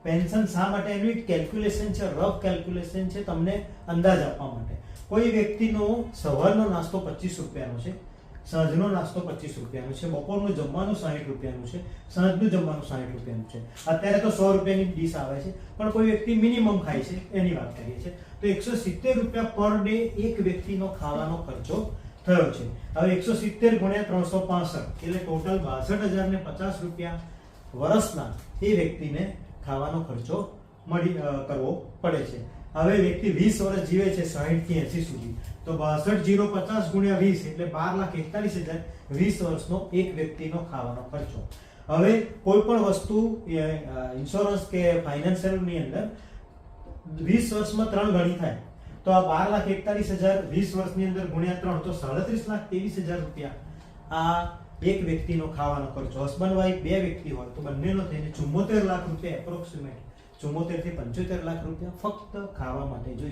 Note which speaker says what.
Speaker 1: Pension શા માટે? એનું એક કેલ્ક્યુલેશન છે, રફ કેલ્ક્યુલેશન છે, તમને અંદાજ આપવા માટે. કોઈ વ્યક્તિનો સવારનો નાસ્તો 25 રૂપિયાનો છે, સાંજનો નાસ્તો 25 રૂપિયાનો છે, બપોરનું જમવાનું 60 રૂપિયાનું છે, સાંજનું જમવાનું 60 રૂપિયાનું છે. અત્યારે તો 100 રૂપિયાની ડીશ આવે છે, પણ કોઈ વ્યક્તિ મિનિમમ ખાય છે એની વાત કરીએ છીએ. તો 170 રૂપિયા પર ડે એક વ્યક્તિનો ખાવાનો ખર્ચો થયો છે. હવે 170 ગુણ્યા 365 એટલે ટોટલ 62,050 રૂપિયા વર્ષના એ વ્યક્તિને ખાવાનો ખર્ચો કરવો પડે છે. હવે વ્યક્તિ 20 વર્ષ જીવે છે 60 થી 80 સુધી, તો 62,050 ગુણ્યા 20 એટલે 12,41,000 20 વર્ષનો એક વ્યક્તિનો ખાવાનો ખર્ચો. હવે કોઈ પણ વસ્તુ ઇન્સ્યોરન્સ કે ફાઇનાન્શિયલ ની અંદર 20 વર્ષમાં 3 ગણી થાય, તો આ 12,41,000 20 વર્ષની અંદર ગુણ્યા 3 તો 37,23,000 રૂપિયા આ એક વ્યક્તિનો ખાવાનો ખર્ચો. હસબન્ડ વાઈફ બે વ્યક્તિ હોય તો બંનેનો થઈને 74 લાખ રૂપિયા એપ્રોક્સિમેટ 74 થી 75 લાખ રૂપિયા ફક્ત ખાવા માટે જોઈએ.